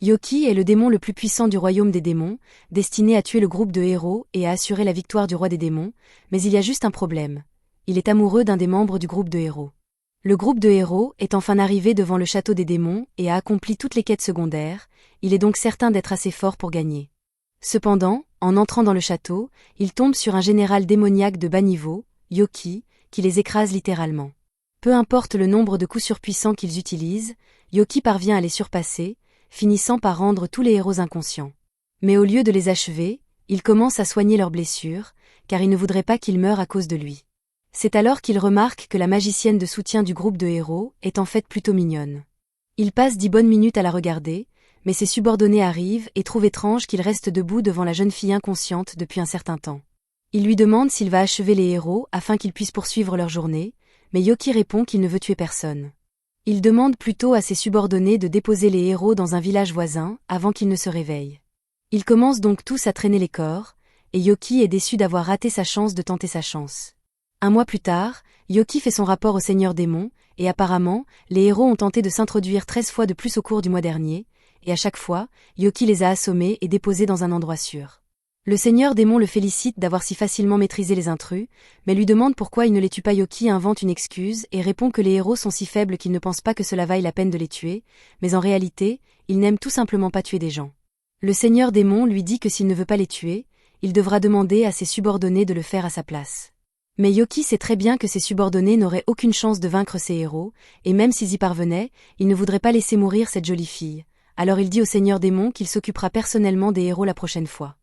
Yoki est le démon le plus puissant du royaume des démons, destiné à tuer le groupe de héros et à assurer la victoire du roi des démons, mais il y a juste un problème. Il est amoureux d'un des membres du groupe de héros. Le groupe de héros est enfin arrivé devant le château des démons et a accompli toutes les quêtes secondaires, il est donc certain d'être assez fort pour gagner. Cependant, en entrant dans le château, il tombe sur un général démoniaque de bas niveau, Yoki, qui les écrase littéralement. Peu importe le nombre de coups surpuissants qu'ils utilisent, Yoki parvient à les surpasser, finissant par rendre tous les héros inconscients. Mais au lieu de les achever, il commence à soigner leurs blessures, car il ne voudrait pas qu'ils meurent à cause de lui. C'est alors qu'il remarque que la magicienne de soutien du groupe de héros est en fait plutôt mignonne. Il passe 10 bonnes minutes à la regarder, mais ses subordonnés arrivent et trouvent étrange qu'il reste debout devant la jeune fille inconsciente depuis un certain temps. Il lui demande s'il va achever les héros afin qu'ils puissent poursuivre leur journée, mais Yoki répond qu'il ne veut tuer personne. Il demande plutôt à ses subordonnés de déposer les héros dans un village voisin avant qu'ils ne se réveillent. Ils commencent donc tous à traîner les corps, et Yoki est déçu d'avoir raté sa chance de tenter sa chance. Un mois plus tard, Yoki fait son rapport au Seigneur Démon, et apparemment, les héros ont tenté de s'introduire 13 fois de plus au cours du mois dernier, et à chaque fois, Yoki les a assommés et déposés dans un endroit sûr. Le Seigneur Démon le félicite d'avoir si facilement maîtrisé les intrus, mais lui demande pourquoi il ne les tue pas. Yoki invente une excuse et répond que les héros sont si faibles qu'il ne pense pas que cela vaille la peine de les tuer, mais en réalité, il n'aime tout simplement pas tuer des gens. Le Seigneur Démon lui dit que s'il ne veut pas les tuer, il devra demander à ses subordonnés de le faire à sa place. Mais Yoki sait très bien que ses subordonnés n'auraient aucune chance de vaincre ces héros, et même s'ils y parvenaient, il ne voudrait pas laisser mourir cette jolie fille. Alors il dit au Seigneur Démon qu'il s'occupera personnellement des héros la prochaine fois.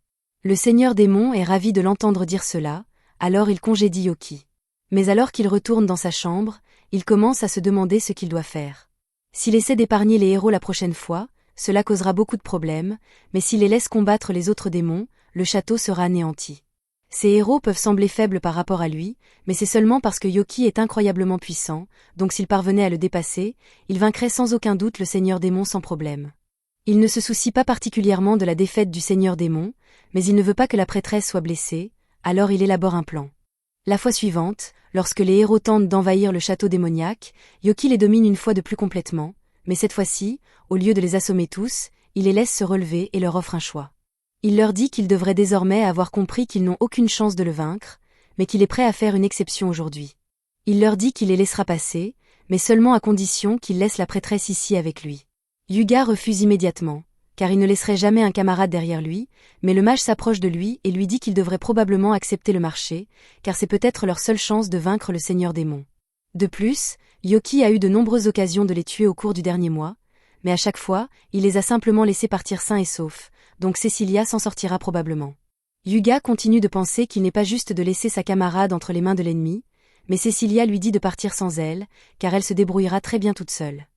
Le Seigneur Démon est ravi de l'entendre dire cela, alors il congédie Yoki. Mais alors qu'il retourne dans sa chambre, il commence à se demander ce qu'il doit faire. S'il essaie d'épargner les héros la prochaine fois, cela causera beaucoup de problèmes, mais s'il les laisse combattre les autres démons, le château sera anéanti. Ces héros peuvent sembler faibles par rapport à lui, mais c'est seulement parce que Yoki est incroyablement puissant, donc s'il parvenait à le dépasser, il vaincrait sans aucun doute le Seigneur Démon sans problème. Il ne se soucie pas particulièrement de la défaite du Seigneur Démon, mais il ne veut pas que la prêtresse soit blessée, alors il élabore un plan. La fois suivante, lorsque les héros tentent d'envahir le château démoniaque, Yoki les domine une fois de plus complètement, mais cette fois-ci, au lieu de les assommer tous, il les laisse se relever et leur offre un choix. Il leur dit qu'ils devraient désormais avoir compris qu'ils n'ont aucune chance de le vaincre, mais qu'il est prêt à faire une exception aujourd'hui. Il leur dit qu'il les laissera passer, mais seulement à condition qu'ils laissent la prêtresse ici avec lui. Hyuga refuse immédiatement, car il ne laisserait jamais un camarade derrière lui, mais le mage s'approche de lui et lui dit qu'il devrait probablement accepter le marché, car c'est peut-être leur seule chance de vaincre le Seigneur Démon. De plus, Yoki a eu de nombreuses occasions de les tuer au cours du dernier mois, mais à chaque fois, il les a simplement laissés partir sains et saufs, donc Cecilia s'en sortira probablement. Hyuga continue de penser qu'il n'est pas juste de laisser sa camarade entre les mains de l'ennemi, mais Cecilia lui dit de partir sans elle, car elle se débrouillera très bien toute seule.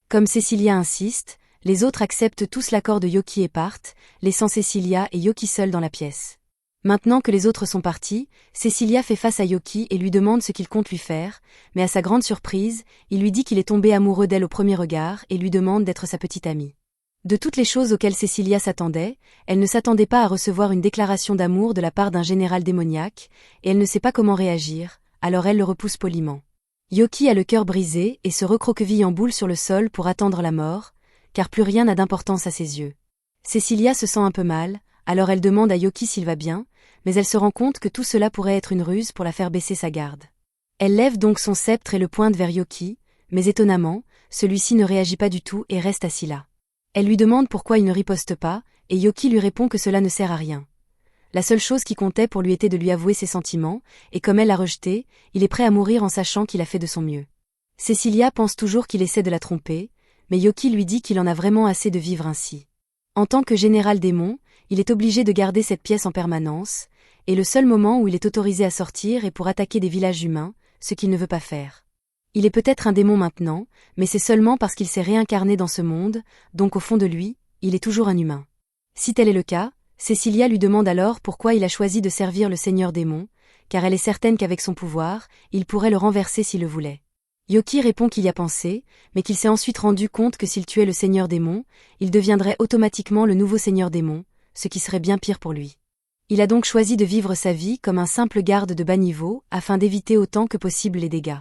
Comme Cecilia insiste, les autres acceptent tous l'accord de Yoki et partent, laissant Cecilia et Yoki seuls dans la pièce. Maintenant que les autres sont partis, Cecilia fait face à Yoki et lui demande ce qu'il compte lui faire, mais à sa grande surprise, il lui dit qu'il est tombé amoureux d'elle au premier regard et lui demande d'être sa petite amie. De toutes les choses auxquelles Cecilia s'attendait, elle ne s'attendait pas à recevoir une déclaration d'amour de la part d'un général démoniaque, et elle ne sait pas comment réagir, alors elle le repousse poliment. Yoki a le cœur brisé et se recroqueville en boule sur le sol pour attendre la mort, car plus rien n'a d'importance à ses yeux. Cecilia se sent un peu mal, alors elle demande à Yoki s'il va bien, mais elle se rend compte que tout cela pourrait être une ruse pour la faire baisser sa garde. Elle lève donc son sceptre et le pointe vers Yoki, mais étonnamment, celui-ci ne réagit pas du tout et reste assis là. Elle lui demande pourquoi il ne riposte pas, et Yoki lui répond que cela ne sert à rien. La seule chose qui comptait pour lui était de lui avouer ses sentiments, et comme elle l'a rejeté, il est prêt à mourir en sachant qu'il a fait de son mieux. Cecilia pense toujours qu'il essaie de la tromper, mais Yoki lui dit qu'il en a vraiment assez de vivre ainsi. En tant que général démon, il est obligé de garder cette pièce en permanence, et le seul moment où il est autorisé à sortir est pour attaquer des villages humains, ce qu'il ne veut pas faire. Il est peut-être un démon maintenant, mais c'est seulement parce qu'il s'est réincarné dans ce monde, donc au fond de lui, il est toujours un humain. Si tel est le cas, Cecilia lui demande alors pourquoi il a choisi de servir le Seigneur Démon, car elle est certaine qu'avec son pouvoir, il pourrait le renverser s'il le voulait. Yoki répond qu'il y a pensé, mais qu'il s'est ensuite rendu compte que s'il tuait le Seigneur Démon, il deviendrait automatiquement le nouveau Seigneur Démon, ce qui serait bien pire pour lui. Il a donc choisi de vivre sa vie comme un simple garde de bas niveau afin d'éviter autant que possible les dégâts.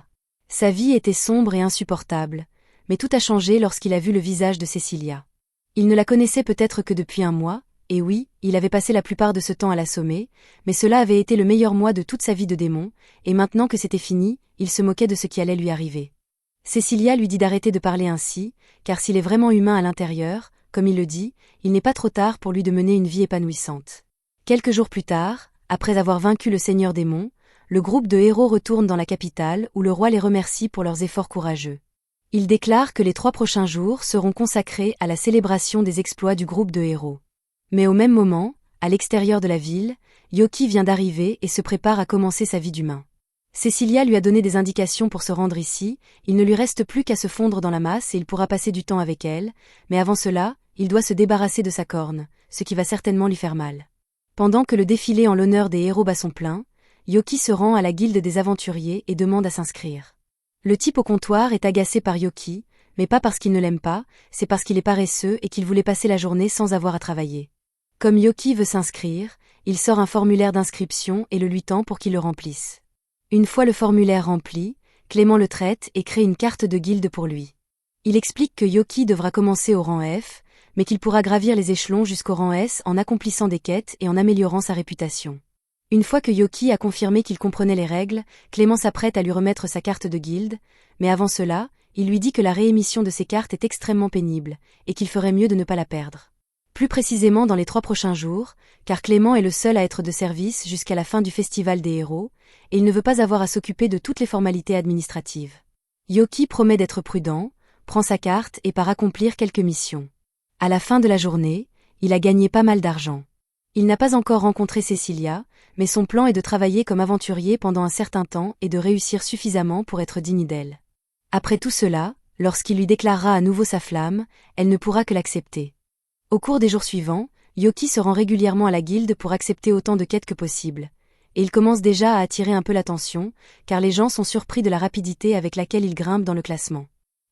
Sa vie était sombre et insupportable, mais tout a changé lorsqu'il a vu le visage de Cecilia. Il ne la connaissait peut-être que depuis un mois, et oui, il avait passé la plupart de ce temps à l'assommer, mais cela avait été le meilleur mois de toute sa vie de démon, et maintenant que c'était fini, il se moquait de ce qui allait lui arriver. Cécilia lui dit d'arrêter de parler ainsi, car s'il est vraiment humain à l'intérieur, comme il le dit, il n'est pas trop tard pour lui de mener une vie épanouissante. Quelques jours plus tard, après avoir vaincu le Seigneur Démon, le groupe de héros retourne dans la capitale où le roi les remercie pour leurs efforts courageux. Il déclare que les 3 prochains jours seront consacrés à la célébration des exploits du groupe de héros. Mais au même moment, à l'extérieur de la ville, Yoki vient d'arriver et se prépare à commencer sa vie d'humain. Cécilia lui a donné des indications pour se rendre ici, il ne lui reste plus qu'à se fondre dans la masse et il pourra passer du temps avec elle, mais avant cela, il doit se débarrasser de sa corne, ce qui va certainement lui faire mal. Pendant que le défilé en l'honneur des héros bat son plein, Yoki se rend à la guilde des aventuriers et demande à s'inscrire. Le type au comptoir est agacé par Yoki, mais pas parce qu'il ne l'aime pas, c'est parce qu'il est paresseux et qu'il voulait passer la journée sans avoir à travailler. Comme Yoki veut s'inscrire, il sort un formulaire d'inscription et le lui tend pour qu'il le remplisse. Une fois le formulaire rempli, Clément le traite et crée une carte de guilde pour lui. Il explique que Yoki devra commencer au rang F, mais qu'il pourra gravir les échelons jusqu'au rang S en accomplissant des quêtes et en améliorant sa réputation. Une fois que Yoki a confirmé qu'il comprenait les règles, Clément s'apprête à lui remettre sa carte de guilde, mais avant cela, il lui dit que la réémission de ses cartes est extrêmement pénible, et qu'il ferait mieux de ne pas la perdre. Plus précisément dans les 3 prochains jours, car Clément est le seul à être de service jusqu'à la fin du festival des héros, et il ne veut pas avoir à s'occuper de toutes les formalités administratives. Yoki promet d'être prudent, prend sa carte et part accomplir quelques missions. À la fin de la journée, il a gagné pas mal d'argent. Il n'a pas encore rencontré Cécilia, mais son plan est de travailler comme aventurier pendant un certain temps et de réussir suffisamment pour être digne d'elle. Après tout cela, lorsqu'il lui déclarera à nouveau sa flamme, elle ne pourra que l'accepter. Au cours des jours suivants, Yoki se rend régulièrement à la guilde pour accepter autant de quêtes que possible. Et il commence déjà à attirer un peu l'attention, car les gens sont surpris de la rapidité avec laquelle il grimpe dans le classement.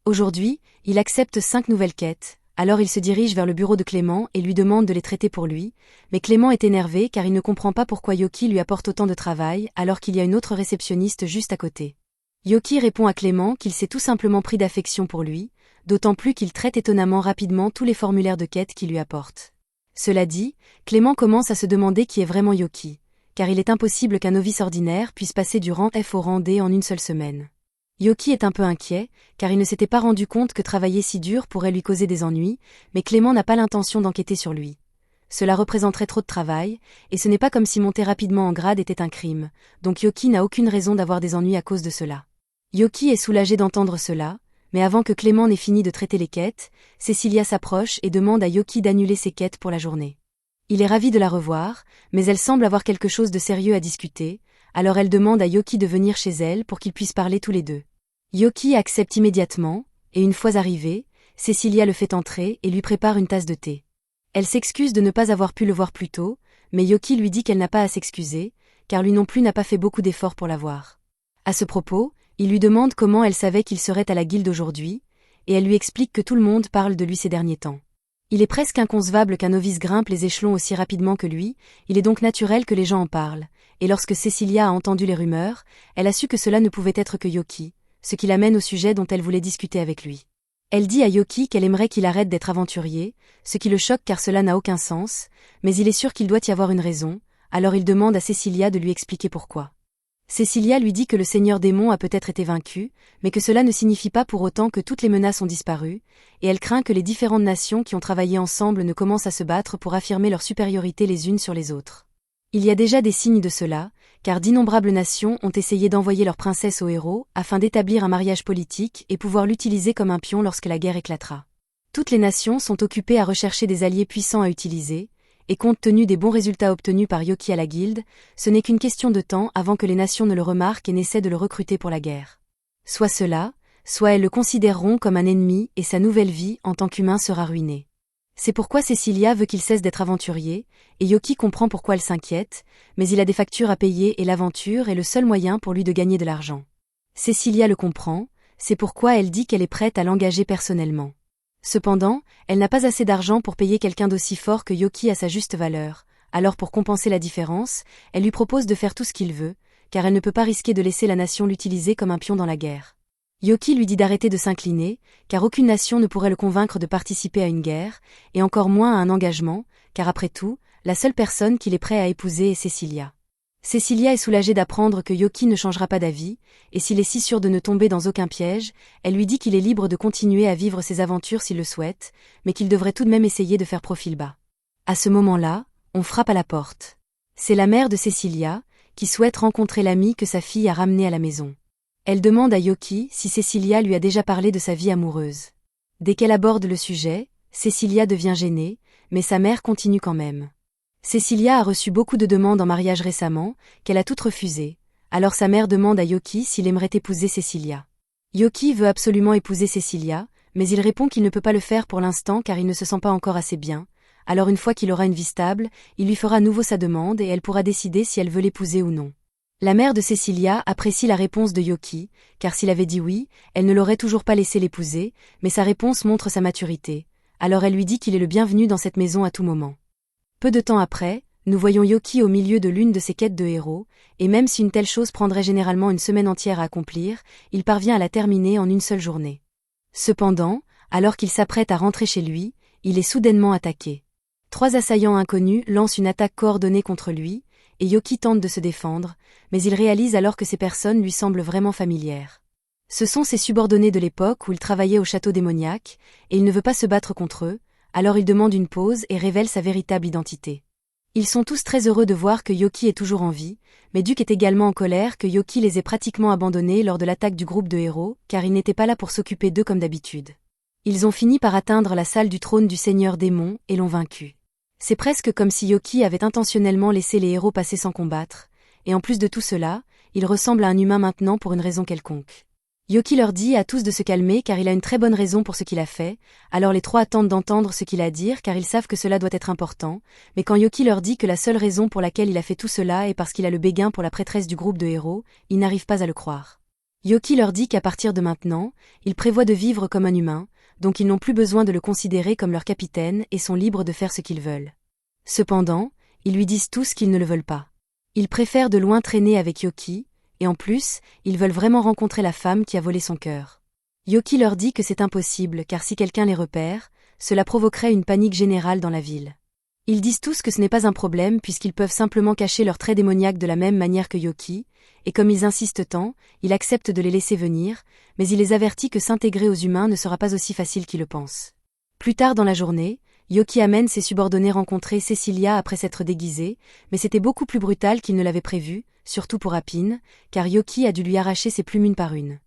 Aujourd'hui, il accepte 5 nouvelles quêtes, alors il se dirige vers le bureau de Clément et lui demande de les traiter pour lui, mais Clément est énervé car il ne comprend pas pourquoi Yoki lui apporte autant de travail alors qu'il y a une autre réceptionniste juste à côté. Yoki répond à Clément qu'il s'est tout simplement pris d'affection pour lui, d'autant plus qu'il traite étonnamment rapidement tous les formulaires de quête qu'il lui apporte. Cela dit, Clément commence à se demander qui est vraiment Yoki, car il est impossible qu'un novice ordinaire puisse passer du rang F au rang D en une seule semaine. Yoki est un peu inquiet, car il ne s'était pas rendu compte que travailler si dur pourrait lui causer des ennuis, mais Clément n'a pas l'intention d'enquêter sur lui. Cela représenterait trop de travail, et ce n'est pas comme si monter rapidement en grade était un crime, donc Yoki n'a aucune raison d'avoir des ennuis à cause de cela. Yoki est soulagé d'entendre cela, mais avant que Clément n'ait fini de traiter les quêtes, Cécilia s'approche et demande à Yoki d'annuler ses quêtes pour la journée. Il est ravi de la revoir, mais elle semble avoir quelque chose de sérieux à discuter, alors elle demande à Yoki de venir chez elle pour qu'ils puissent parler tous les deux. Yoki accepte immédiatement, et une fois arrivé, Cécilia le fait entrer et lui prépare une tasse de thé. Elle s'excuse de ne pas avoir pu le voir plus tôt, mais Yoki lui dit qu'elle n'a pas à s'excuser, car lui non plus n'a pas fait beaucoup d'efforts pour la voir. À ce propos, il lui demande comment elle savait qu'il serait à la guilde aujourd'hui, et elle lui explique que tout le monde parle de lui ces derniers temps. Il est presque inconcevable qu'un novice grimpe les échelons aussi rapidement que lui, il est donc naturel que les gens en parlent, et lorsque Cécilia a entendu les rumeurs, elle a su que cela ne pouvait être que Yoki, ce qui l'amène au sujet dont elle voulait discuter avec lui. Elle dit à Yoki qu'elle aimerait qu'il arrête d'être aventurier, ce qui le choque car cela n'a aucun sens, mais il est sûr qu'il doit y avoir une raison, alors il demande à Cécilia de lui expliquer pourquoi. Cécilia lui dit que le Seigneur Démon a peut-être été vaincu, mais que cela ne signifie pas pour autant que toutes les menaces ont disparu, et elle craint que les différentes nations qui ont travaillé ensemble ne commencent à se battre pour affirmer leur supériorité les unes sur les autres. Il y a déjà des signes de cela, car d'innombrables nations ont essayé d'envoyer leur princesse au héros afin d'établir un mariage politique et pouvoir l'utiliser comme un pion lorsque la guerre éclatera. Toutes les nations sont occupées à rechercher des alliés puissants à utiliser, et compte tenu des bons résultats obtenus par Yoki à la guilde, ce n'est qu'une question de temps avant que les nations ne le remarquent et n'essaient de le recruter pour la guerre. Soit cela, soit elles le considéreront comme un ennemi et sa nouvelle vie en tant qu'humain sera ruinée. C'est pourquoi Cécilia veut qu'il cesse d'être aventurier, et Yoki comprend pourquoi elle s'inquiète, mais il a des factures à payer et l'aventure est le seul moyen pour lui de gagner de l'argent. Cécilia le comprend, c'est pourquoi elle dit qu'elle est prête à l'engager personnellement. Cependant, elle n'a pas assez d'argent pour payer quelqu'un d'aussi fort que Yoki à sa juste valeur, alors pour compenser la différence, elle lui propose de faire tout ce qu'il veut, car elle ne peut pas risquer de laisser la nation l'utiliser comme un pion dans la guerre. Yoki lui dit d'arrêter de s'incliner, car aucune nation ne pourrait le convaincre de participer à une guerre, et encore moins à un engagement, car après tout, la seule personne qu'il est prêt à épouser est Cecilia. Cecilia est soulagée d'apprendre que Yoki ne changera pas d'avis, et s'il est si sûr de ne tomber dans aucun piège, elle lui dit qu'il est libre de continuer à vivre ses aventures s'il le souhaite, mais qu'il devrait tout de même essayer de faire profil bas. À ce moment-là, on frappe à la porte. C'est la mère de Cecilia, qui souhaite rencontrer l'ami que sa fille a ramené à la maison. Elle demande à Yoki si Cecilia lui a déjà parlé de sa vie amoureuse. Dès qu'elle aborde le sujet, Cecilia devient gênée, mais sa mère continue quand même. Cecilia a reçu beaucoup de demandes en mariage récemment, qu'elle a toutes refusées, alors sa mère demande à Yoki s'il aimerait épouser Cecilia. Yoki veut absolument épouser Cecilia, mais il répond qu'il ne peut pas le faire pour l'instant car il ne se sent pas encore assez bien, alors une fois qu'il aura une vie stable, il lui fera à nouveau sa demande et elle pourra décider si elle veut l'épouser ou non. La mère de Cecilia apprécie la réponse de Yoki, car s'il avait dit oui, elle ne l'aurait toujours pas laissé l'épouser, mais sa réponse montre sa maturité, alors elle lui dit qu'il est le bienvenu dans cette maison à tout moment. Peu de temps après, nous voyons Yoki au milieu de l'une de ses quêtes de héros, et même si une telle chose prendrait généralement une semaine entière à accomplir, il parvient à la terminer en une seule journée. Cependant, alors qu'il s'apprête à rentrer chez lui, il est soudainement attaqué. 3 assaillants inconnus lancent une attaque coordonnée contre lui, et Yoki tente de se défendre, mais il réalise alors que ces personnes lui semblent vraiment familières. Ce sont ses subordonnés de l'époque où il travaillait au château démoniaque, et il ne veut pas se battre contre eux, alors il demande une pause et révèle sa véritable identité. Ils sont tous très heureux de voir que Yoki est toujours en vie, mais Duke est également en colère que Yoki les ait pratiquement abandonnés lors de l'attaque du groupe de héros, car il n'était pas là pour s'occuper d'eux comme d'habitude. Ils ont fini par atteindre la salle du trône du Seigneur Démon et l'ont vaincu. C'est presque comme si Yoki avait intentionnellement laissé les héros passer sans combattre, et en plus de tout cela, il ressemble à un humain maintenant pour une raison quelconque. Yoki leur dit à tous de se calmer car il a une très bonne raison pour ce qu'il a fait, alors les 3 attendent d'entendre ce qu'il a à dire car ils savent que cela doit être important, mais quand Yoki leur dit que la seule raison pour laquelle il a fait tout cela est parce qu'il a le béguin pour la prêtresse du groupe de héros, ils n'arrivent pas à le croire. Yoki leur dit qu'à partir de maintenant, il prévoit de vivre comme un humain, donc ils n'ont plus besoin de le considérer comme leur capitaine et sont libres de faire ce qu'ils veulent. Cependant, ils lui disent tous qu'ils ne le veulent pas. Ils préfèrent de loin traîner avec Yoki, et en plus, ils veulent vraiment rencontrer la femme qui a volé son cœur. Yoki leur dit que c'est impossible car si quelqu'un les repère, cela provoquerait une panique générale dans la ville. Ils disent tous que ce n'est pas un problème puisqu'ils peuvent simplement cacher leurs traits démoniaques de la même manière que Yoki, et comme ils insistent tant, il accepte de les laisser venir, mais il les avertit que s'intégrer aux humains ne sera pas aussi facile qu'ils le pensent. Plus tard dans la journée, Yoki amène ses subordonnés rencontrer Cecilia après s'être déguisée, mais c'était beaucoup plus brutal qu'il ne l'avait prévu, surtout pour Apine, car Yoki a dû lui arracher ses plumes une par une.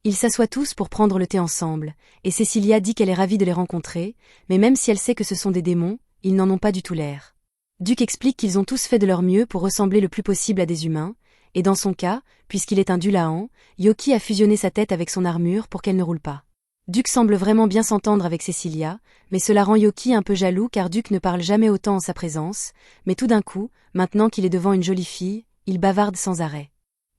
Ils s'assoient tous pour prendre le thé ensemble, et Cecilia dit qu'elle est ravie de les rencontrer, mais même si elle sait que ce sont des démons, ils n'en ont pas du tout l'air. Duke explique qu'ils ont tous fait de leur mieux pour ressembler le plus possible à des humains, et dans son cas, puisqu'il est un Dulahan, Yoki a fusionné sa tête avec son armure pour qu'elle ne roule pas. Duke semble vraiment bien s'entendre avec Cecilia, mais cela rend Yoki un peu jaloux car Duke ne parle jamais autant en sa présence, mais tout d'un coup, maintenant qu'il est devant une jolie fille, il bavarde sans arrêt.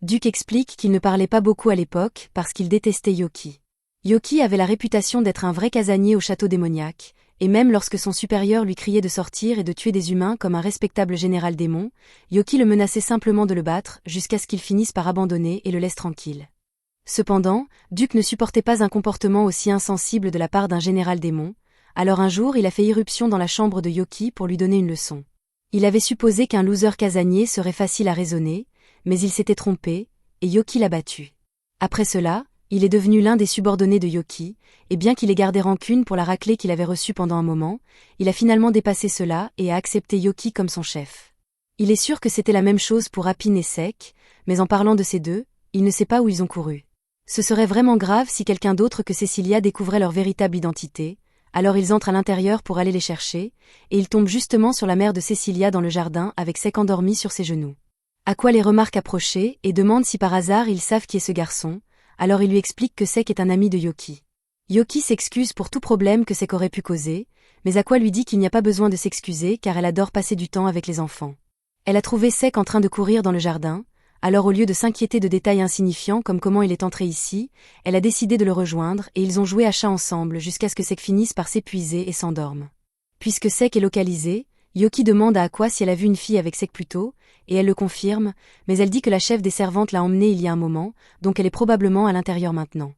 Duke explique qu'il ne parlait pas beaucoup à l'époque parce qu'il détestait Yoki. Yoki avait la réputation d'être un vrai casanier au château démoniaque, et même lorsque son supérieur lui criait de sortir et de tuer des humains comme un respectable général démon, Yoki le menaçait simplement de le battre jusqu'à ce qu'il finisse par abandonner et le laisse tranquille. Cependant, Duke ne supportait pas un comportement aussi insensible de la part d'un général démon, alors un jour il a fait irruption dans la chambre de Yoki pour lui donner une leçon. Il avait supposé qu'un loser casanier serait facile à raisonner, mais il s'était trompé, et Yoki l'a battu. Après cela, il est devenu l'un des subordonnés de Yoki, et bien qu'il ait gardé rancune pour la raclée qu'il avait reçue pendant un moment, il a finalement dépassé cela et a accepté Yoki comme son chef. Il est sûr que c'était la même chose pour Apine et Sek, mais en parlant de ces deux, il ne sait pas où ils ont couru. Ce serait vraiment grave si quelqu'un d'autre que Cecilia découvrait leur véritable identité, alors ils entrent à l'intérieur pour aller les chercher, et ils tombent justement sur la mère de Cecilia dans le jardin avec Sek endormi sur ses genoux. Aqua les remarque approcher et demande si par hasard ils savent qui est ce garçon, alors il lui explique que Sek est un ami de Yoki. Yoki s'excuse pour tout problème que Sek aurait pu causer, mais Aqua lui dit qu'il n'y a pas besoin de s'excuser car elle adore passer du temps avec les enfants. Elle a trouvé Sek en train de courir dans le jardin, alors au lieu de s'inquiéter de détails insignifiants comme comment il est entré ici, elle a décidé de le rejoindre et ils ont joué à chat ensemble jusqu'à ce que Sek finisse par s'épuiser et s'endorme. Puisque Sek est localisé, Yoki demande à Aqua si elle a vu une fille avec Sek plus tôt, et elle le confirme, mais elle dit que la chef des servantes l'a emmenée il y a un moment, donc elle est probablement à l'intérieur maintenant.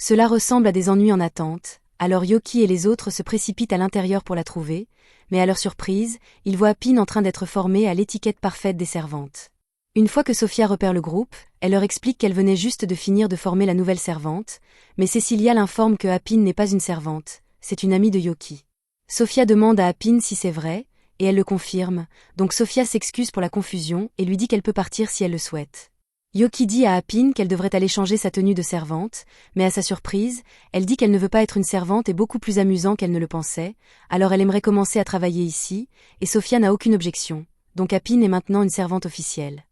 Cela ressemble à des ennuis en attente, alors Yoki et les autres se précipitent à l'intérieur pour la trouver, mais à leur surprise, ils voient Apin en train d'être formée à l'étiquette parfaite des servantes. Une fois que Sophia repère le groupe, elle leur explique qu'elle venait juste de finir de former la nouvelle servante, mais Cecilia l'informe que Apin n'est pas une servante, c'est une amie de Yoki. Sophia demande à Apin si c'est vrai, et elle le confirme, donc Sophia s'excuse pour la confusion et lui dit qu'elle peut partir si elle le souhaite. Yoki dit à Apin qu'elle devrait aller changer sa tenue de servante, mais à sa surprise, elle dit qu'elle ne veut pas être une servante et beaucoup plus amusant qu'elle ne le pensait, alors elle aimerait commencer à travailler ici, et Sophia n'a aucune objection, donc Apin est maintenant une servante officielle.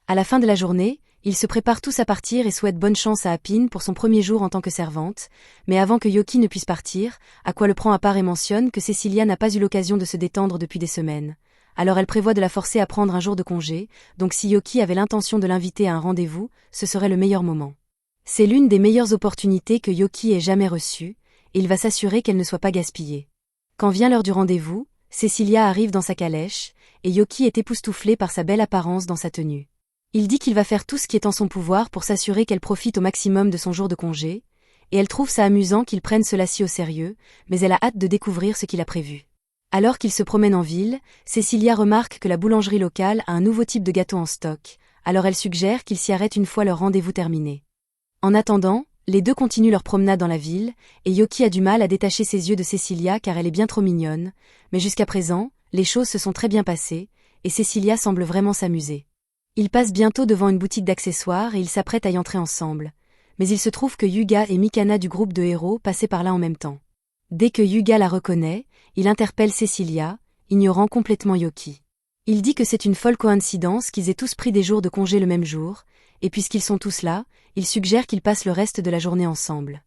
À la fin de la journée, ils se préparent tous à partir et souhaitent bonne chance à Apin pour son premier jour en tant que servante, mais avant que Yoki ne puisse partir, Aqua le prend à part et mentionne que Cecilia n'a pas eu l'occasion de se détendre depuis des semaines. Alors elle prévoit de la forcer à prendre un jour de congé, donc si Yoki avait l'intention de l'inviter à un rendez-vous, ce serait le meilleur moment. C'est l'une des meilleures opportunités que Yoki ait jamais reçues, et il va s'assurer qu'elle ne soit pas gaspillée. Quand vient l'heure du rendez-vous, Cecilia arrive dans sa calèche, et Yoki est époustouflé par sa belle apparence dans sa tenue. Il dit qu'il va faire tout ce qui est en son pouvoir pour s'assurer qu'elle profite au maximum de son jour de congé, et elle trouve ça amusant qu'il prenne cela si au sérieux, mais elle a hâte de découvrir ce qu'il a prévu. Alors qu'il se promène en ville, Cecilia remarque que la boulangerie locale a un nouveau type de gâteau en stock, alors elle suggère qu'ils s'y arrêtent une fois leur rendez-vous terminé. En attendant, les deux continuent leur promenade dans la ville, et Yoki a du mal à détacher ses yeux de Cecilia car elle est bien trop mignonne, mais jusqu'à présent, les choses se sont très bien passées, et Cecilia semble vraiment s'amuser. Ils passent bientôt devant une boutique d'accessoires et ils s'apprêtent à y entrer ensemble, mais il se trouve que Yuga et Mikana du groupe de héros passaient par là en même temps. Dès que Yuga la reconnaît, il interpelle Cecilia, ignorant complètement Yoki. Il dit que c'est une folle coïncidence qu'ils aient tous pris des jours de congé le même jour, et puisqu'ils sont tous là, il suggère qu'ils passent le reste de la journée ensemble.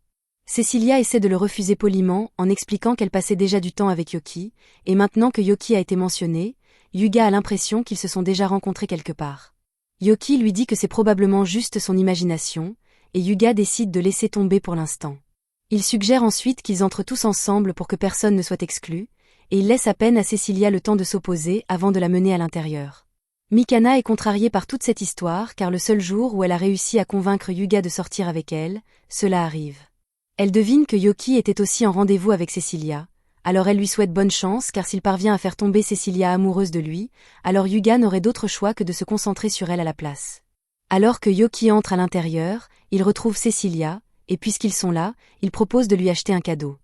Cecilia essaie de le refuser poliment en expliquant qu'elle passait déjà du temps avec Yoki, et maintenant que Yoki a été mentionné, Yuga a l'impression qu'ils se sont déjà rencontrés quelque part. Yoki lui dit que c'est probablement juste son imagination, et Yuga décide de laisser tomber pour l'instant. Il suggère ensuite qu'ils entrent tous ensemble pour que personne ne soit exclu, et il laisse à peine à Cecilia le temps de s'opposer avant de la mener à l'intérieur. Mikana est contrariée par toute cette histoire car le seul jour où elle a réussi à convaincre Yuga de sortir avec elle, cela arrive. Elle devine que Yoki était aussi en rendez-vous avec Cecilia, alors elle lui souhaite bonne chance car s'il parvient à faire tomber Cecilia amoureuse de lui, alors Yuga n'aurait d'autre choix que de se concentrer sur elle à la place. Alors que Yoki entre à l'intérieur, il retrouve Cecilia, et puisqu'ils sont là, il propose de lui acheter un cadeau.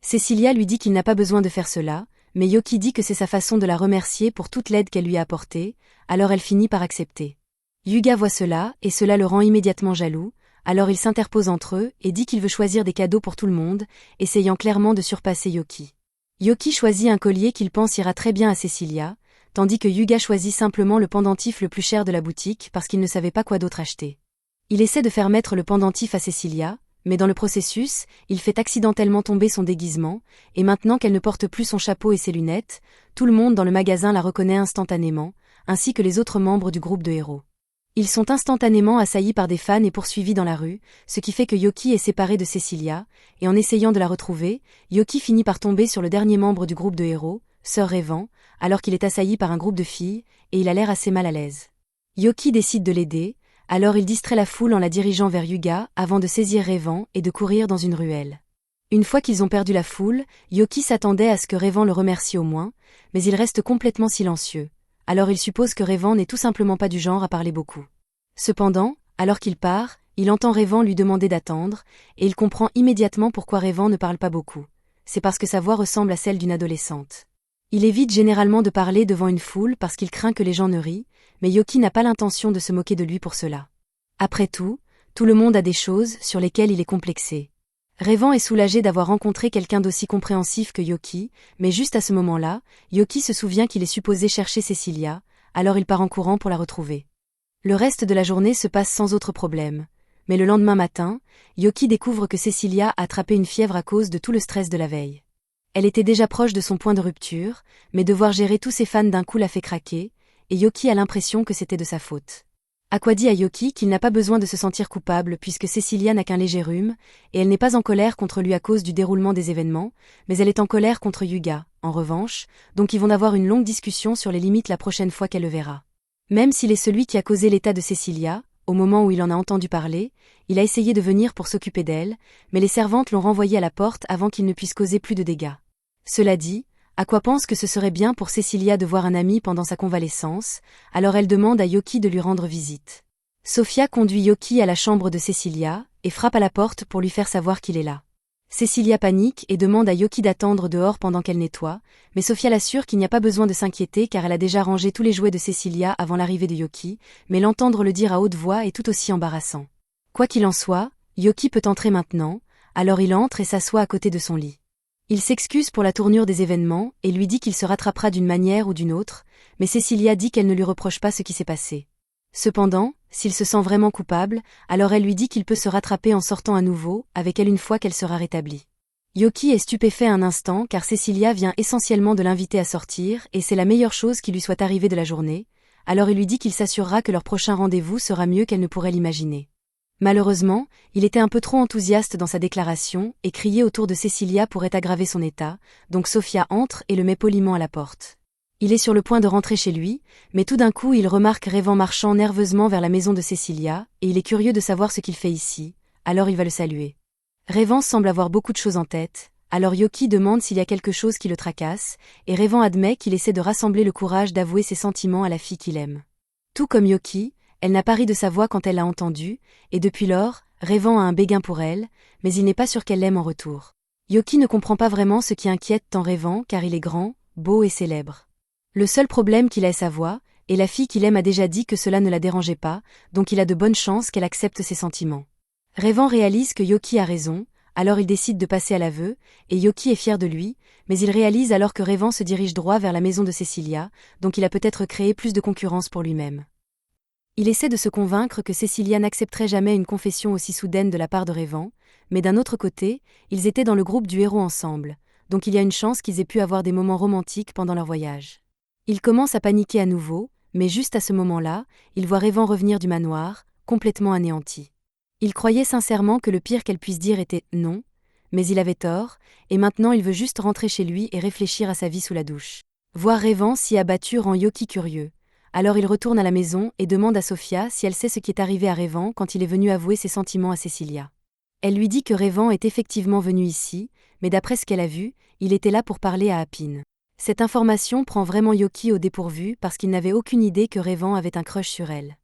Cecilia lui dit qu'il n'a pas besoin de faire cela, mais Yoki dit que c'est sa façon de la remercier pour toute l'aide qu'elle lui a apportée, alors elle finit par accepter. Yuga voit cela, et cela le rend immédiatement jaloux, alors il s'interpose entre eux et dit qu'il veut choisir des cadeaux pour tout le monde, essayant clairement de surpasser Yoki. Yoki choisit un collier qu'il pense ira très bien à Cecilia, tandis que Yuga choisit simplement le pendentif le plus cher de la boutique parce qu'il ne savait pas quoi d'autre acheter. Il essaie de faire mettre le pendentif à Cecilia, mais dans le processus, il fait accidentellement tomber son déguisement, et maintenant qu'elle ne porte plus son chapeau et ses lunettes, tout le monde dans le magasin la reconnaît instantanément, ainsi que les autres membres du groupe de héros. Ils sont instantanément assaillis par des fans et poursuivis dans la rue, ce qui fait que Yoki est séparé de Cecilia, et en essayant de la retrouver, Yoki finit par tomber sur le dernier membre du groupe de héros, Sœur Rêvant, alors qu'il est assailli par un groupe de filles, et il a l'air assez mal à l'aise. Yoki décide de l'aider, alors il distrait la foule en la dirigeant vers Yuga avant de saisir Rêvant et de courir dans une ruelle. Une fois qu'ils ont perdu la foule, Yoki s'attendait à ce que Rêvant le remercie au moins, mais il reste complètement silencieux. Alors il suppose que Rêvant n'est tout simplement pas du genre à parler beaucoup. Cependant, alors qu'il part, il entend Rêvant lui demander d'attendre, et il comprend immédiatement pourquoi Rêvant ne parle pas beaucoup. C'est parce que sa voix ressemble à celle d'une adolescente. Il évite généralement de parler devant une foule parce qu'il craint que les gens ne rient, mais Yoki n'a pas l'intention de se moquer de lui pour cela. Après tout le monde a des choses sur lesquelles il est complexé. Rêvant est soulagé d'avoir rencontré quelqu'un d'aussi compréhensif que Yoki, mais juste à ce moment-là, Yoki se souvient qu'il est supposé chercher Cecilia, alors il part en courant pour la retrouver. Le reste de la journée se passe sans autre problème, mais le lendemain matin, Yoki découvre que Cecilia a attrapé une fièvre à cause de tout le stress de la veille. Elle était déjà proche de son point de rupture, mais devoir gérer tous ses fans d'un coup la fait craquer, et Yoki a l'impression que c'était de sa faute. Aqua dit à Yoki qu'il n'a pas besoin de se sentir coupable puisque Cecilia n'a qu'un léger rhume, et elle n'est pas en colère contre lui à cause du déroulement des événements, mais elle est en colère contre Yuga, en revanche, donc ils vont avoir une longue discussion sur les limites la prochaine fois qu'elle le verra. Même s'il est celui qui a causé l'état de Cecilia, au moment où il en a entendu parler, il a essayé de venir pour s'occuper d'elle, mais les servantes l'ont renvoyé à la porte avant qu'il ne puisse causer plus de dégâts. Cela dit, Aqua pense que ce serait bien pour Cecilia de voir un ami pendant sa convalescence, alors elle demande à Yoki de lui rendre visite. Sofia conduit Yoki à la chambre de Cecilia, et frappe à la porte pour lui faire savoir qu'il est là. Cecilia panique et demande à Yoki d'attendre dehors pendant qu'elle nettoie, mais Sofia l'assure qu'il n'y a pas besoin de s'inquiéter car elle a déjà rangé tous les jouets de Cecilia avant l'arrivée de Yoki, mais l'entendre le dire à haute voix est tout aussi embarrassant. Quoi qu'il en soit, Yoki peut entrer maintenant, alors il entre et s'assoit à côté de son lit. Il s'excuse pour la tournure des événements et lui dit qu'il se rattrapera d'une manière ou d'une autre, mais Cecilia dit qu'elle ne lui reproche pas ce qui s'est passé. Cependant, s'il se sent vraiment coupable, alors elle lui dit qu'il peut se rattraper en sortant à nouveau, avec elle une fois qu'elle sera rétablie. Yoki est stupéfait un instant car Cecilia vient essentiellement de l'inviter à sortir et c'est la meilleure chose qui lui soit arrivée de la journée, alors il lui dit qu'il s'assurera que leur prochain rendez-vous sera mieux qu'elle ne pourrait l'imaginer. Malheureusement, il était un peu trop enthousiaste dans sa déclaration et crier autour de Cecilia pourrait aggraver son état, donc Sofia entre et le met poliment à la porte. Il est sur le point de rentrer chez lui, mais tout d'un coup il remarque Rêvant marchant nerveusement vers la maison de Cecilia, et il est curieux de savoir ce qu'il fait ici, alors il va le saluer. Rêvant semble avoir beaucoup de choses en tête, alors Yoki demande s'il y a quelque chose qui le tracasse, et Rêvant admet qu'il essaie de rassembler le courage d'avouer ses sentiments à la fille qu'il aime. Tout comme Yoki, elle n'a pas ri de sa voix quand elle l'a entendu, et depuis lors, Rêvant a un béguin pour elle, mais il n'est pas sûr qu'elle l'aime en retour. Yoki ne comprend pas vraiment ce qui inquiète tant Rêvant car il est grand, beau et célèbre. Le seul problème qu'il a est sa voix, et la fille qu'il aime a déjà dit que cela ne la dérangeait pas, donc il a de bonnes chances qu'elle accepte ses sentiments. Rêvant réalise que Yoki a raison, alors il décide de passer à l'aveu, et Yoki est fier de lui, mais il réalise alors que Rêvant se dirige droit vers la maison de Cecilia, donc il a peut-être créé plus de concurrence pour lui-même. Il essaie de se convaincre que Cecilia n'accepterait jamais une confession aussi soudaine de la part de Rêvant, mais d'un autre côté, ils étaient dans le groupe du héros ensemble, donc il y a une chance qu'ils aient pu avoir des moments romantiques pendant leur voyage. Il commence à paniquer à nouveau, mais juste à ce moment-là, il voit Rêvant revenir du manoir, complètement anéanti. Il croyait sincèrement que le pire qu'elle puisse dire était « non », mais il avait tort, et maintenant il veut juste rentrer chez lui et réfléchir à sa vie sous la douche. Voir Rêvant si abattu rend Yoki curieux. Alors il retourne à la maison et demande à Sofia si elle sait ce qui est arrivé à Rêvant quand il est venu avouer ses sentiments à Cecilia. Elle lui dit que Rêvant est effectivement venu ici, mais d'après ce qu'elle a vu, il était là pour parler à Apine. Cette information prend vraiment Yoki au dépourvu parce qu'il n'avait aucune idée que Rêvant avait un crush sur elle.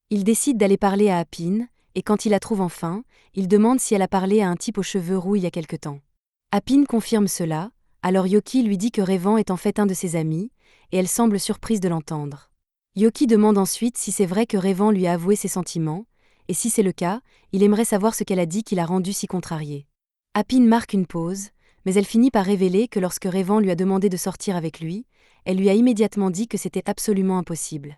Il décide d'aller parler à Apine, et quand il la trouve enfin, il demande si elle a parlé à un type aux cheveux roux il y a quelque temps. Apine confirme cela, alors Yoki lui dit que Rêvant est en fait un de ses amis, et elle semble surprise de l'entendre. Yoki demande ensuite si c'est vrai que Rêvant lui a avoué ses sentiments, et si c'est le cas, il aimerait savoir ce qu'elle a dit qui l'a rendu si contrarié. Apine marque une pause, mais elle finit par révéler que lorsque Rêvant lui a demandé de sortir avec lui, elle lui a immédiatement dit que c'était absolument impossible.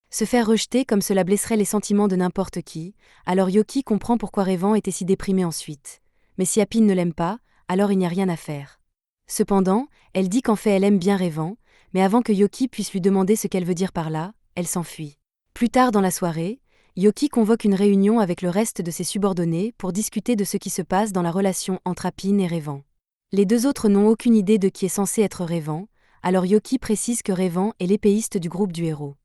Se faire rejeter comme cela blesserait les sentiments de n'importe qui, alors Yoki comprend pourquoi Rêvant était si déprimé ensuite. Mais si Apine ne l'aime pas, alors il n'y a rien à faire. Cependant, elle dit qu'en fait elle aime bien Rêvant, mais avant que Yoki puisse lui demander ce qu'elle veut dire par là, elle s'enfuit. Plus tard dans la soirée, Yoki convoque une réunion avec le reste de ses subordonnés pour discuter de ce qui se passe dans la relation entre Apine et Rêvant. Les deux autres n'ont aucune idée de qui est censé être Rêvant, alors Yoki précise que Rêvant est l'épéiste du groupe du héros.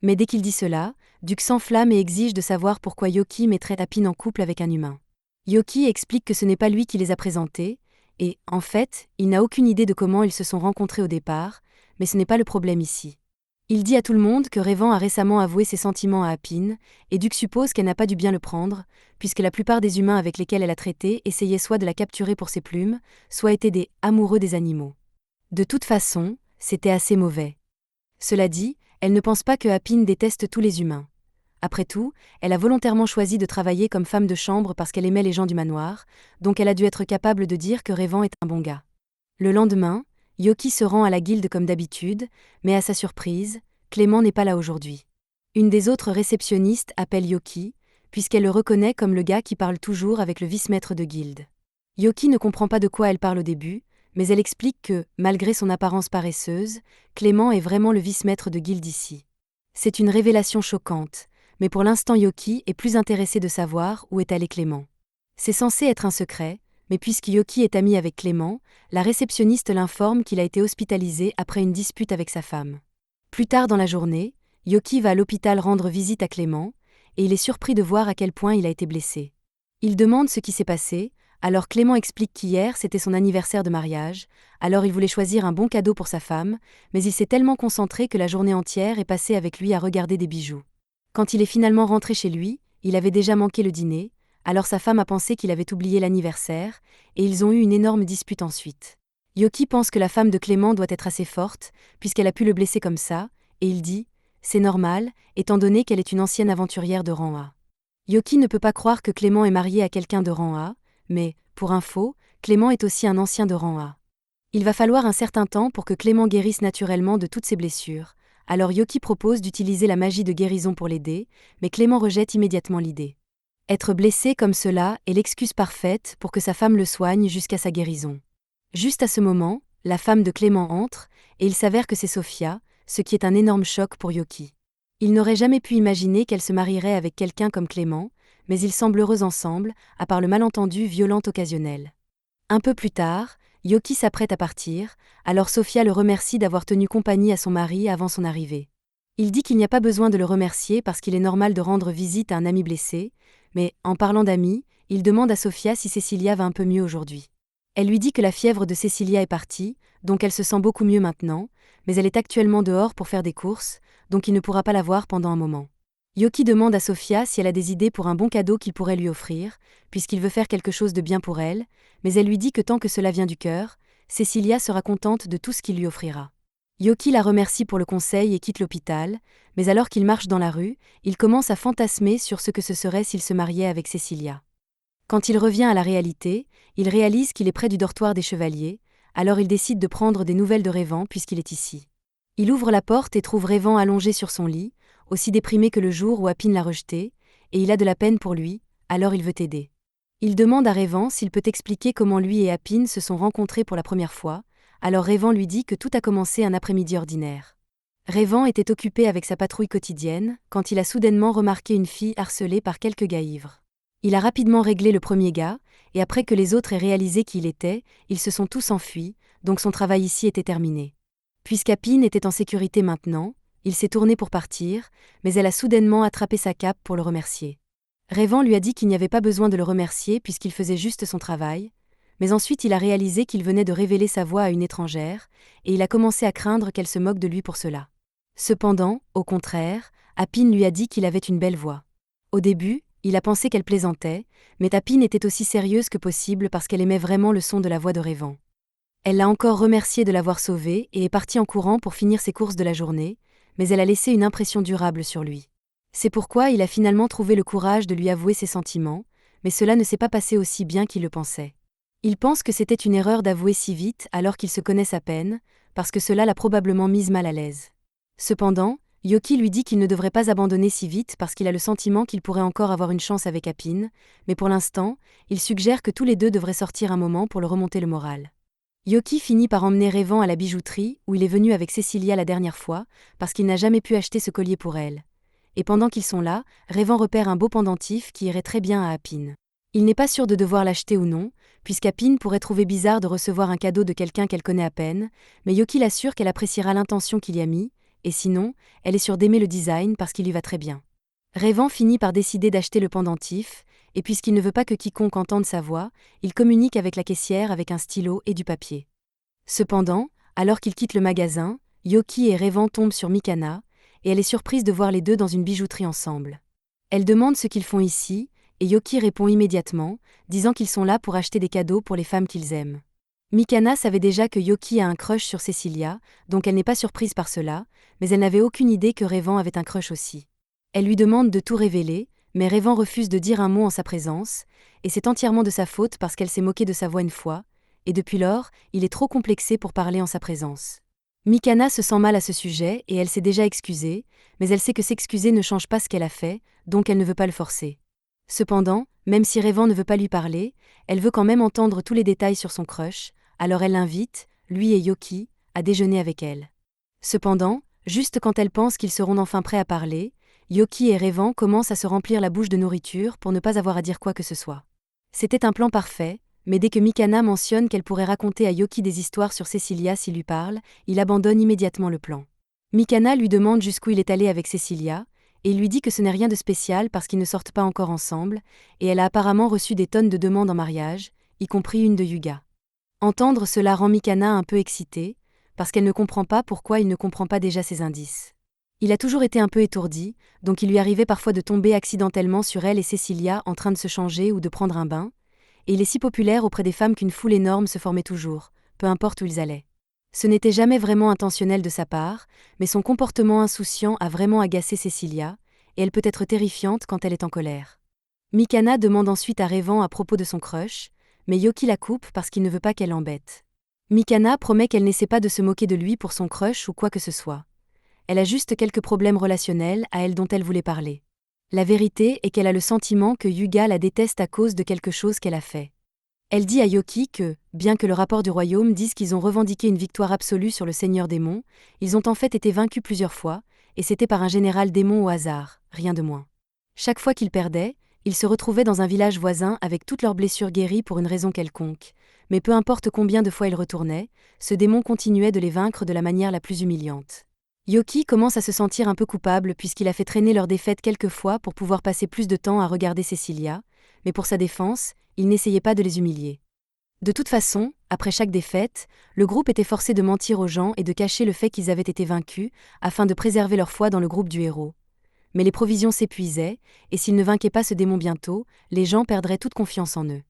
Mais dès qu'il dit cela, Duc s'enflamme et exige de savoir pourquoi Yoki mettrait Apine en couple avec un humain. Yoki explique que ce n'est pas lui qui les a présentés, et, en fait, il n'a aucune idée de comment ils se sont rencontrés au départ, mais ce n'est pas le problème ici. Il dit à tout le monde que Rêvant a récemment avoué ses sentiments à Apine, et Duc suppose qu'elle n'a pas dû bien le prendre, puisque la plupart des humains avec lesquels elle a traité essayaient soit de la capturer pour ses plumes, soit étaient des « amoureux des animaux ». De toute façon, c'était assez mauvais. Cela dit, elle ne pense pas que Apine déteste tous les humains. Après tout, elle a volontairement choisi de travailler comme femme de chambre parce qu'elle aimait les gens du manoir, donc elle a dû être capable de dire que Rêvant est un bon gars. Le lendemain, Yoki se rend à la guilde comme d'habitude, mais à sa surprise, Clément n'est pas là aujourd'hui. Une des autres réceptionnistes appelle Yoki, puisqu'elle le reconnaît comme le gars qui parle toujours avec le vice-maître de guilde. Yoki ne comprend pas de quoi elle parle au début, mais elle explique que, malgré son apparence paresseuse, Clément est vraiment le vice-maître de guilde ici. C'est une révélation choquante, mais pour l'instant Yoki est plus intéressée de savoir où est allé Clément. C'est censé être un secret, mais puisque Yoki est amie avec Clément, la réceptionniste l'informe qu'il a été hospitalisé après une dispute avec sa femme. Plus tard dans la journée, Yoki va à l'hôpital rendre visite à Clément, et il est surpris de voir à quel point il a été blessé. Il demande ce qui s'est passé, alors Clément explique qu'hier c'était son anniversaire de mariage, alors il voulait choisir un bon cadeau pour sa femme, mais il s'est tellement concentré que la journée entière est passée avec lui à regarder des bijoux. Quand il est finalement rentré chez lui, il avait déjà manqué le dîner, alors sa femme a pensé qu'il avait oublié l'anniversaire, et ils ont eu une énorme dispute ensuite. Yoki pense que la femme de Clément doit être assez forte, puisqu'elle a pu le blesser comme ça, et il dit « C'est normal, étant donné qu'elle est une ancienne aventurière de rang A ». Yoki ne peut pas croire que Clément est marié à quelqu'un de rang A, mais, pour info, Clément est aussi un ancien de rang A. Il va falloir un certain temps pour que Clément guérisse naturellement de toutes ses blessures, alors Yoki propose d'utiliser la magie de guérison pour l'aider, mais Clément rejette immédiatement l'idée. Être blessé comme cela est l'excuse parfaite pour que sa femme le soigne jusqu'à sa guérison. Juste à ce moment, la femme de Clément entre, et il s'avère que c'est Sophia, ce qui est un énorme choc pour Yoki. Il n'aurait jamais pu imaginer qu'elle se marierait avec quelqu'un comme Clément, mais ils semblent heureux ensemble, à part le malentendu violent occasionnel. Un peu plus tard, Yoki s'apprête à partir, alors Sophia le remercie d'avoir tenu compagnie à son mari avant son arrivée. Il dit qu'il n'y a pas besoin de le remercier parce qu'il est normal de rendre visite à un ami blessé, mais, en parlant d'amis, il demande à Sophia si Cécilia va un peu mieux aujourd'hui. Elle lui dit que la fièvre de Cécilia est partie, donc elle se sent beaucoup mieux maintenant, mais elle est actuellement dehors pour faire des courses, donc il ne pourra pas la voir pendant un moment. Yoki demande à Sophia si elle a des idées pour un bon cadeau qu'il pourrait lui offrir, puisqu'il veut faire quelque chose de bien pour elle, mais elle lui dit que tant que cela vient du cœur, Cécilia sera contente de tout ce qu'il lui offrira. Yoki la remercie pour le conseil et quitte l'hôpital, mais alors qu'il marche dans la rue, il commence à fantasmer sur ce que ce serait s'il se mariait avec Cécilia. Quand il revient à la réalité, il réalise qu'il est près du dortoir des chevaliers, alors il décide de prendre des nouvelles de Rayvan puisqu'il est ici. Il ouvre la porte et trouve Rayvan allongé sur son lit, aussi déprimé que le jour où Apine l'a rejeté, et il a de la peine pour lui, alors il veut aider. Il demande à Rayvan s'il peut expliquer comment lui et Apine se sont rencontrés pour la première fois, alors Rayvan lui dit que tout a commencé un après-midi ordinaire. Rayvan était occupé avec sa patrouille quotidienne, quand il a soudainement remarqué une fille harcelée par quelques gars ivres. Il a rapidement réglé le premier gars, et après que les autres aient réalisé qui il était, ils se sont tous enfuis, donc son travail ici était terminé. Puisqu'Apine était en sécurité maintenant, il s'est tourné pour partir, mais elle a soudainement attrapé sa cape pour le remercier. Rayvan lui a dit qu'il n'y avait pas besoin de le remercier puisqu'il faisait juste son travail, mais ensuite il a réalisé qu'il venait de révéler sa voix à une étrangère, et il a commencé à craindre qu'elle se moque de lui pour cela. Cependant, au contraire, Apine lui a dit qu'il avait une belle voix. Au début, il a pensé qu'elle plaisantait, mais Apine était aussi sérieuse que possible parce qu'elle aimait vraiment le son de la voix de Rayvan. Elle l'a encore remercié de l'avoir sauvé et est partie en courant pour finir ses courses de la journée, mais elle a laissé une impression durable sur lui. C'est pourquoi il a finalement trouvé le courage de lui avouer ses sentiments, mais cela ne s'est pas passé aussi bien qu'il le pensait. Il pense que c'était une erreur d'avouer si vite alors qu'ils se connaissent à peine, parce que cela l'a probablement mise mal à l'aise. Cependant, Yoki lui dit qu'il ne devrait pas abandonner si vite parce qu'il a le sentiment qu'il pourrait encore avoir une chance avec Apine, mais pour l'instant, il suggère que tous les deux devraient sortir un moment pour le remonter le moral. Yoki finit par emmener Rayvan à la bijouterie où il est venu avec Cécilia la dernière fois, parce qu'il n'a jamais pu acheter ce collier pour elle. Et pendant qu'ils sont là, Rayvan repère un beau pendentif qui irait très bien à Apine. Il n'est pas sûr de devoir l'acheter ou non, puisqu'Apine pourrait trouver bizarre de recevoir un cadeau de quelqu'un qu'elle connaît à peine, mais Yoki l'assure qu'elle appréciera l'intention qu'il y a mis, et sinon, elle est sûre d'aimer le design parce qu'il lui va très bien. Rayvan finit par décider d'acheter le pendentif, et puisqu'il ne veut pas que quiconque entende sa voix, il communique avec la caissière avec un stylo et du papier. Cependant, alors qu'il quitte le magasin, Yoki et Rayvan tombent sur Mikana, et elle est surprise de voir les deux dans une bijouterie ensemble. Elle demande ce qu'ils font ici, et Yoki répond immédiatement, disant qu'ils sont là pour acheter des cadeaux pour les femmes qu'ils aiment. Mikana savait déjà que Yoki a un crush sur Cécilia, donc elle n'est pas surprise par cela, mais elle n'avait aucune idée que Rayvan avait un crush aussi. Elle lui demande de tout révéler, mais Rayvan refuse de dire un mot en sa présence, et c'est entièrement de sa faute parce qu'elle s'est moquée de sa voix une fois, et depuis lors, il est trop complexé pour parler en sa présence. Mikana se sent mal à ce sujet et elle s'est déjà excusée, mais elle sait que s'excuser ne change pas ce qu'elle a fait, donc elle ne veut pas le forcer. Cependant, même si Rayvan ne veut pas lui parler, elle veut quand même entendre tous les détails sur son crush, alors elle l'invite, lui et Yoki, à déjeuner avec elle. Cependant, juste quand elle pense qu'ils seront enfin prêts à parler, Yoki et Rayvan commencent à se remplir la bouche de nourriture pour ne pas avoir à dire quoi que ce soit. C'était un plan parfait, mais dès que Mikana mentionne qu'elle pourrait raconter à Yoki des histoires sur Cécilia s'il lui parle, il abandonne immédiatement le plan. Mikana lui demande jusqu'où il est allé avec Cécilia, et il lui dit que ce n'est rien de spécial parce qu'ils ne sortent pas encore ensemble, et elle a apparemment reçu des tonnes de demandes en mariage, y compris une de Hyuga. Entendre cela rend Mikana un peu excitée, parce qu'elle ne comprend pas pourquoi il ne comprend pas déjà ses indices. Il a toujours été un peu étourdi, donc il lui arrivait parfois de tomber accidentellement sur elle et Cecilia en train de se changer ou de prendre un bain, et il est si populaire auprès des femmes qu'une foule énorme se formait toujours, peu importe où ils allaient. Ce n'était jamais vraiment intentionnel de sa part, mais son comportement insouciant a vraiment agacé Cecilia, et elle peut être terrifiante quand elle est en colère. Mikana demande ensuite à Rêvant à propos de son crush, mais Yoki la coupe parce qu'il ne veut pas qu'elle l'embête. Mikana promet qu'elle n'essaie pas de se moquer de lui pour son crush ou quoi que ce soit. Elle a juste quelques problèmes relationnels à elle dont elle voulait parler. La vérité est qu'elle a le sentiment que Hyuga la déteste à cause de quelque chose qu'elle a fait. Elle dit à Yoki que, bien que le rapport du royaume dise qu'ils ont revendiqué une victoire absolue sur le seigneur démon, ils ont en fait été vaincus plusieurs fois, et c'était par un général démon au hasard, rien de moins. Chaque fois qu'ils perdaient, ils se retrouvaient dans un village voisin avec toutes leurs blessures guéries pour une raison quelconque, mais peu importe combien de fois ils retournaient, ce démon continuait de les vaincre de la manière la plus humiliante. Yoki commence à se sentir un peu coupable puisqu'il a fait traîner leur défaite quelques fois pour pouvoir passer plus de temps à regarder Cecilia, mais pour sa défense, il n'essayait pas de les humilier. De toute façon, après chaque défaite, le groupe était forcé de mentir aux gens et de cacher le fait qu'ils avaient été vaincus, afin de préserver leur foi dans le groupe du héros. Mais les provisions s'épuisaient, et s'ils ne vainquaient pas ce démon bientôt, les gens perdraient toute confiance en eux.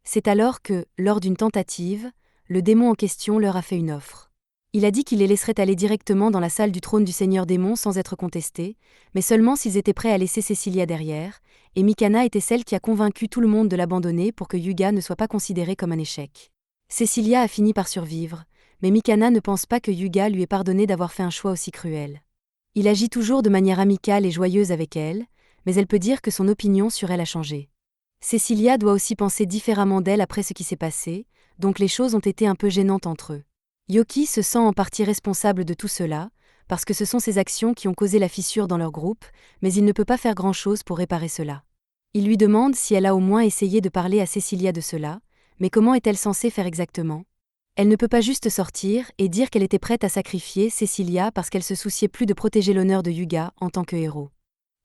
C'est alors que, lors d'une tentative, le démon en question leur a fait une offre. Il a dit qu'il les laisserait aller directement dans la salle du trône du Seigneur démon sans être contestés, mais seulement s'ils étaient prêts à laisser Cecilia derrière, et Mikana était celle qui a convaincu tout le monde de l'abandonner pour que Hyuga ne soit pas considéré comme un échec. Cecilia a fini par survivre, mais Mikana ne pense pas que Hyuga lui ait pardonné d'avoir fait un choix aussi cruel. Il agit toujours de manière amicale et joyeuse avec elle, mais elle peut dire que son opinion sur elle a changé. Cecilia doit aussi penser différemment d'elle après ce qui s'est passé, donc les choses ont été un peu gênantes entre eux. Yoki se sent en partie responsable de tout cela, parce que ce sont ses actions qui ont causé la fissure dans leur groupe, mais il ne peut pas faire grand-chose pour réparer cela. Il lui demande si elle a au moins essayé de parler à Cecilia de cela, mais comment est-elle censée faire exactement ? Elle ne peut pas juste sortir et dire qu'elle était prête à sacrifier Cecilia parce qu'elle se souciait plus de protéger l'honneur de Hyuga en tant que héros.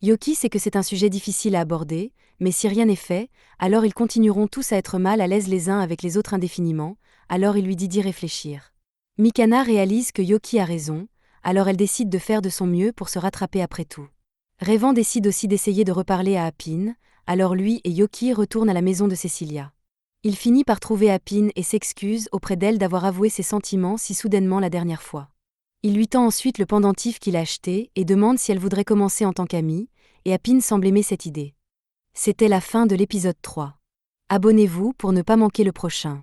Yoki sait que c'est un sujet difficile à aborder, mais si rien n'est fait, alors ils continueront tous à être mal à l'aise les uns avec les autres indéfiniment, alors il lui dit d'y réfléchir. Mikana réalise que Yoki a raison, alors elle décide de faire de son mieux pour se rattraper après tout. Rêvant décide aussi d'essayer de reparler à Appin, alors lui et Yoki retournent à la maison de Cecilia. Il finit par trouver Appin et s'excuse auprès d'elle d'avoir avoué ses sentiments si soudainement la dernière fois. Il lui tend ensuite le pendentif qu'il a acheté et demande si elle voudrait commencer en tant qu'amie, et Appin semble aimer cette idée. C'était la fin de l'épisode 3. Abonnez-vous pour ne pas manquer le prochain.